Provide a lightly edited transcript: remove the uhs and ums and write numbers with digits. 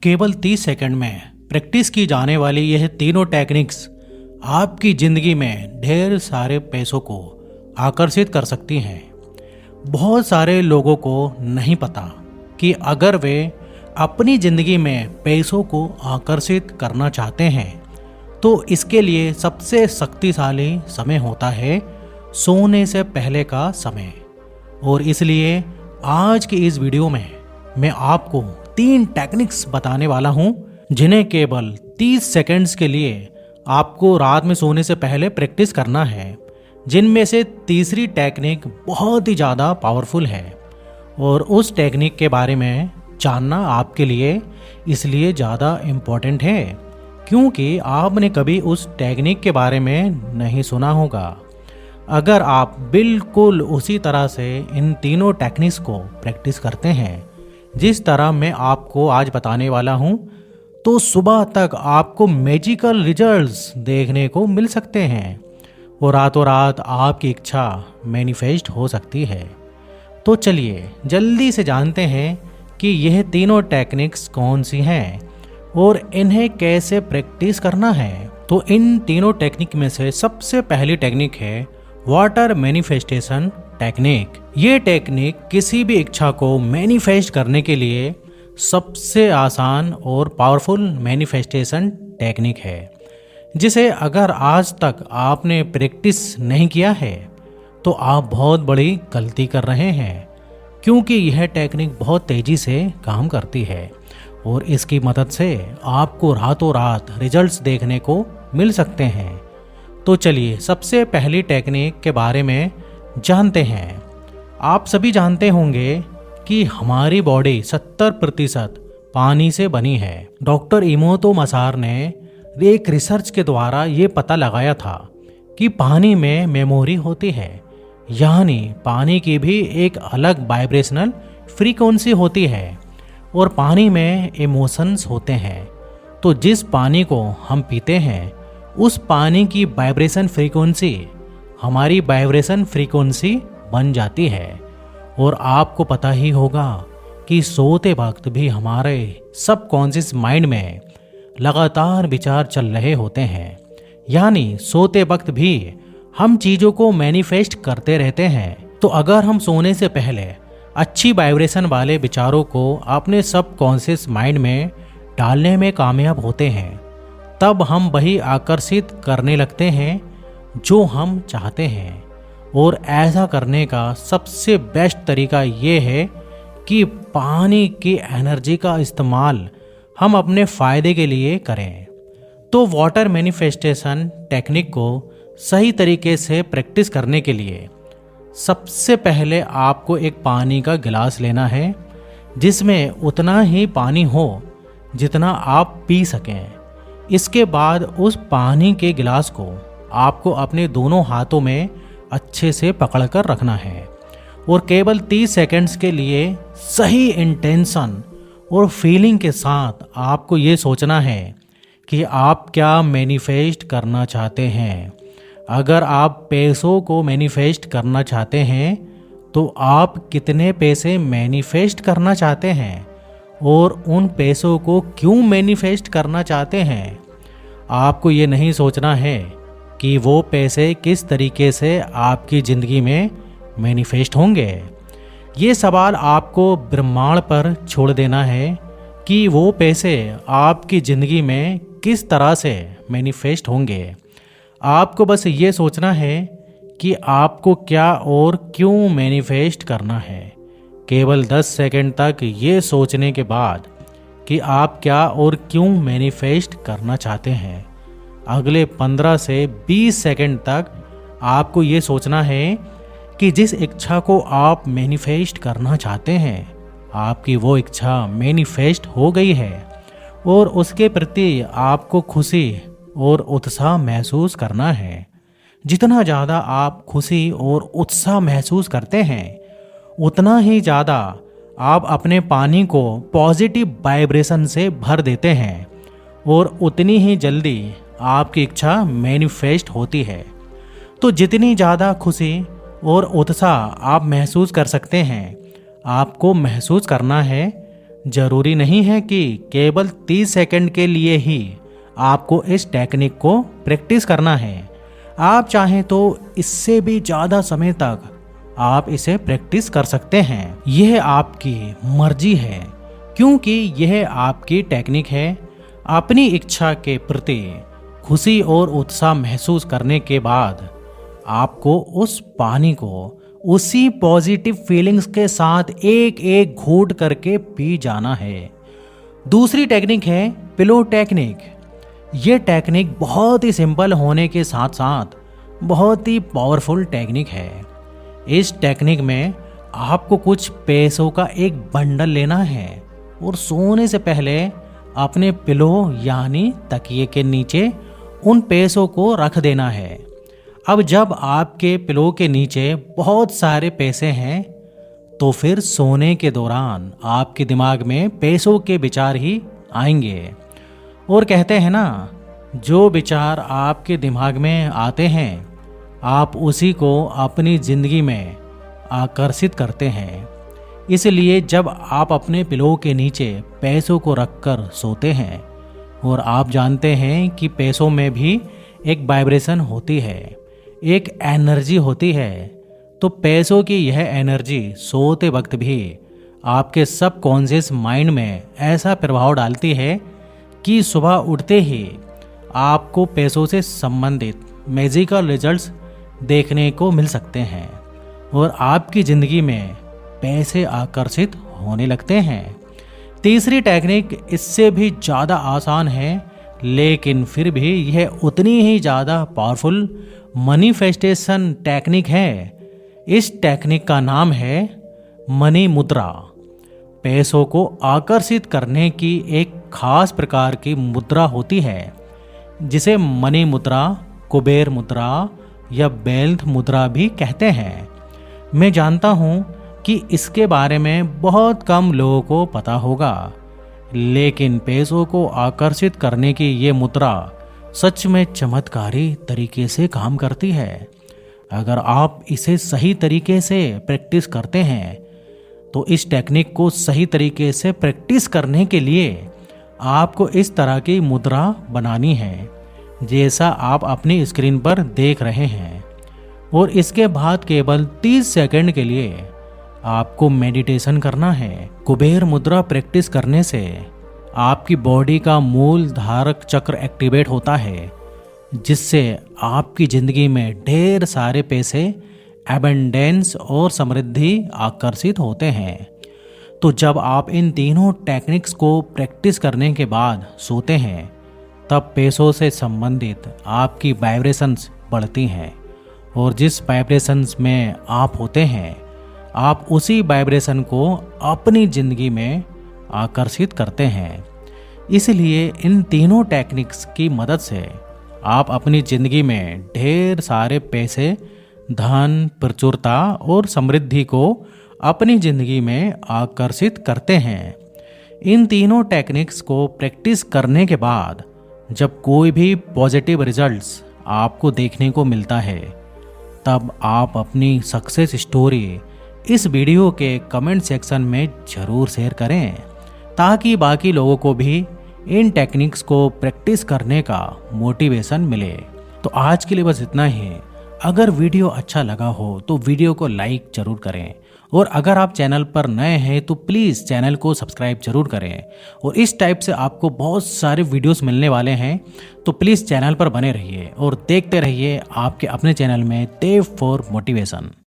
केवल 30 सेकंड में प्रैक्टिस की जाने वाली यह तीनों टेक्निक्स आपकी ज़िंदगी में ढेर सारे पैसों को आकर्षित कर सकती हैं। बहुत सारे लोगों को नहीं पता कि अगर वे अपनी ज़िंदगी में पैसों को आकर्षित करना चाहते हैं तो इसके लिए सबसे शक्तिशाली समय होता है सोने से पहले का समय। और इसलिए आज की इस वीडियो में मैं आपको 3 टेक्निक्स बताने वाला हूं जिन्हें केवल 30 सेकंड्स के लिए आपको रात में सोने से पहले प्रैक्टिस करना है, जिनमें से तीसरी टेक्निक बहुत ही ज़्यादा पावरफुल है और उस टेक्निक के बारे में जानना आपके लिए इसलिए ज़्यादा इम्पोर्टेंट है क्योंकि आपने कभी उस टेक्निक के बारे में नहीं सुना होगा। अगर आप बिल्कुल उसी तरह से इन तीनों टेक्निक्स को प्रैक्टिस करते हैं जिस तरह मैं आपको आज बताने वाला हूं, तो सुबह तक आपको मैजिकल रिजल्ट्स देखने को मिल सकते हैं और रातों रात आपकी इच्छा मैनिफेस्ट हो सकती है। तो चलिए जल्दी से जानते हैं कि यह तीनों टेक्निक्स कौन सी हैं और इन्हें कैसे प्रैक्टिस करना है। तो इन तीनों टेक्निक में से सबसे पहली टेक्निक है वाटर मैनिफेस्टेशन टेक्निक। ये टेक्निक किसी भी इच्छा को मैनिफेस्ट करने के लिए सबसे आसान और पावरफुल मैनिफेस्टेशन टेक्निक है, जिसे अगर आज तक आपने प्रैक्टिस नहीं किया है तो आप बहुत बड़ी गलती कर रहे हैं, क्योंकि यह टेक्निक बहुत तेज़ी से काम करती है और इसकी मदद से आपको रातों रात रिजल्ट्स देखने को मिल सकते हैं। तो चलिए सबसे पहली टेक्निक के बारे में जानते हैं। आप सभी जानते होंगे कि हमारी बॉडी 70% पानी से बनी है। डॉक्टर इमोतो मसार ने एक रिसर्च के द्वारा ये पता लगाया था कि पानी में मेमोरी होती है, यानी पानी की भी एक अलग वाइब्रेशनल फ्रीक्वेंसी होती है और पानी में इमोशंस होते हैं। तो जिस पानी को हम पीते हैं उस पानी की वाइब्रेशन फ्रीक्वेंसी हमारी वाइब्रेशन फ्रीक्वेंसी बन जाती है। और आपको पता ही होगा कि सोते वक्त भी हमारे सबकॉन्शियस माइंड में लगातार विचार चल रहे होते हैं, यानी सोते वक्त भी हम चीज़ों को मैनिफेस्ट करते रहते हैं। तो अगर हम सोने से पहले अच्छी वाइब्रेशन वाले विचारों को अपने सबकॉन्शियस माइंड में डालने में कामयाब होते हैं, तब हम वही आकर्षित करने लगते हैं जो हम चाहते हैं। और ऐसा करने का सबसे बेस्ट तरीका ये है कि पानी की एनर्जी का इस्तेमाल हम अपने फ़ायदे के लिए करें। तो वाटर मैनिफेस्टेशन टेक्निक को सही तरीके से प्रैक्टिस करने के लिए सबसे पहले आपको एक पानी का गिलास लेना है, जिसमें उतना ही पानी हो जितना आप पी सकें। इसके बाद उस पानी के गिलास को आपको अपने दोनों हाथों में अच्छे से पकड़कर रखना है और केवल 30 सेकंड्स के लिए सही इंटेंशन और फीलिंग के साथ आपको ये सोचना है कि आप क्या मैनिफेस्ट करना चाहते हैं। अगर आप पैसों को मैनिफेस्ट करना चाहते हैं तो आप कितने पैसे मैनिफेस्ट करना चाहते हैं और उन पैसों को क्यों मैनिफेस्ट करना चाहते हैं। आपको ये नहीं सोचना है कि वो पैसे किस तरीके से आपकी ज़िंदगी में मैनिफेस्ट होंगे। ये सवाल आपको ब्रह्मांड पर छोड़ देना है कि वो पैसे आपकी ज़िंदगी में किस तरह से मैनिफेस्ट होंगे। आपको बस ये सोचना है कि आपको क्या और क्यों मैनिफेस्ट करना है। केवल 10 सेकंड तक ये सोचने के बाद कि आप क्या और क्यों मैनिफेस्ट करना चाहते हैं, अगले 15 से 20 सेकंड तक आपको ये सोचना है कि जिस इच्छा को आप मैनिफेस्ट करना चाहते हैं आपकी वो इच्छा मैनिफेस्ट हो गई है और उसके प्रति आपको खुशी और उत्साह महसूस करना है। जितना ज़्यादा आप खुशी और उत्साह महसूस करते हैं उतना ही ज़्यादा आप अपने पानी को पॉजिटिव वाइब्रेशन से भर देते हैं और उतनी ही जल्दी आपकी इच्छा मैनिफेस्ट होती है। तो जितनी ज़्यादा खुशी और उत्साह आप महसूस कर सकते हैं आपको महसूस करना है जरूरी नहीं है कि केवल 30 सेकंड के लिए ही आपको इस टेक्निक को प्रैक्टिस करना है। आप चाहें तो इससे भी ज़्यादा समय तक आप इसे प्रैक्टिस कर सकते हैं। यह आपकी मर्जी है, क्योंकि यह आपकी टेक्निक है। अपनी इच्छा के प्रति खुशी और उत्साह महसूस करने के बाद आपको उस पानी को उसी पॉजिटिव फीलिंग्स के साथ एक एक घूंट करके पी जाना है। दूसरी टेक्निक है पिलो टेक्निक। ये टेक्निक बहुत ही सिंपल होने के साथ साथ बहुत ही पावरफुल टेक्निक है। इस टेक्निक में आपको कुछ पैसों का एक बंडल लेना है और सोने से पहले अपने पिलो यानी तकिए के नीचे उन पैसों को रख देना है। अब जब आपके पिलो के नीचे बहुत सारे पैसे हैं तो फिर सोने के दौरान आपके दिमाग में पैसों के विचार ही आएंगे। और कहते हैं ना, जो विचार आपके दिमाग में आते हैं आप उसी को अपनी ज़िंदगी में आकर्षित करते हैं। इसलिए जब आप अपने पिलो के नीचे पैसों को रखकर सोते हैं और आप जानते हैं कि पैसों में भी एक वाइब्रेशन होती है, एक एनर्जी होती है, तो पैसों की यह एनर्जी सोते वक्त भी आपके सबकॉन्शियस माइंड में ऐसा प्रभाव डालती है कि सुबह उठते ही आपको पैसों से संबंधित मैजिकल रिजल्ट्स देखने को मिल सकते हैं और आपकी ज़िंदगी में पैसे आकर्षित होने लगते हैं। तीसरी टेक्निक इससे भी ज़्यादा आसान है, लेकिन फिर भी यह उतनी ही ज़्यादा पावरफुल मैनिफेस्टेशन टेक्निक है। इस टेक्निक का नाम है मनी मुद्रा। पैसों को आकर्षित करने की एक खास प्रकार की मुद्रा होती है जिसे मनी मुद्रा, कुबेर मुद्रा या वेल्थ मुद्रा भी कहते हैं। मैं जानता हूँ कि इसके बारे में बहुत कम लोगों को पता होगा, लेकिन पैसों को आकर्षित करने की ये मुद्रा सच में चमत्कारी तरीके से काम करती है। अगर आप इसे सही तरीके से प्रैक्टिस करते हैं तो इस टेक्निक को सही तरीके से प्रैक्टिस करने के लिए आपको इस तरह की मुद्रा बनानी है जैसा आप अपनी स्क्रीन पर देख रहे हैं, और इसके बाद केवल 30 सेकंड के लिए आपको मेडिटेशन करना है। कुबेर मुद्रा प्रैक्टिस करने से आपकी बॉडी का मूल धारक चक्र एक्टिवेट होता है, जिससे आपकी ज़िंदगी में ढेर सारे पैसे, एबंडेंस और समृद्धि आकर्षित होते हैं। तो जब आप इन तीनों टेक्निक्स को प्रैक्टिस करने के बाद सोते हैं तब पैसों से संबंधित आपकी वाइब्रेशंस बढ़ती हैं, और जिस वाइब्रेशंस में आप होते हैं आप उसी वाइब्रेशन को अपनी ज़िंदगी में आकर्षित करते हैं। इसलिए इन तीनों टेक्निक्स की मदद से आप अपनी ज़िंदगी में ढेर सारे पैसे, धन, प्रचुरता और समृद्धि को अपनी ज़िंदगी में आकर्षित करते हैं। इन तीनों टेक्निक्स को प्रैक्टिस करने के बाद जब कोई भी पॉजिटिव रिजल्ट्स आपको देखने को मिलता है तब आप अपनी सक्सेस स्टोरी इस वीडियो के कमेंट सेक्शन में ज़रूर शेयर करें, ताकि बाकी लोगों को भी इन टेक्निक्स को प्रैक्टिस करने का मोटिवेशन मिले। तो आज के लिए बस इतना ही। अगर वीडियो अच्छा लगा हो तो वीडियो को लाइक ज़रूर करें, और अगर आप चैनल पर नए हैं तो प्लीज़ चैनल को सब्सक्राइब जरूर करें। और इस टाइप से आपको बहुत सारे वीडियोस मिलने वाले हैं, तो प्लीज़ चैनल पर बने रहिए और देखते रहिए आपके अपने चैनल में देव फॉर मोटिवेशन।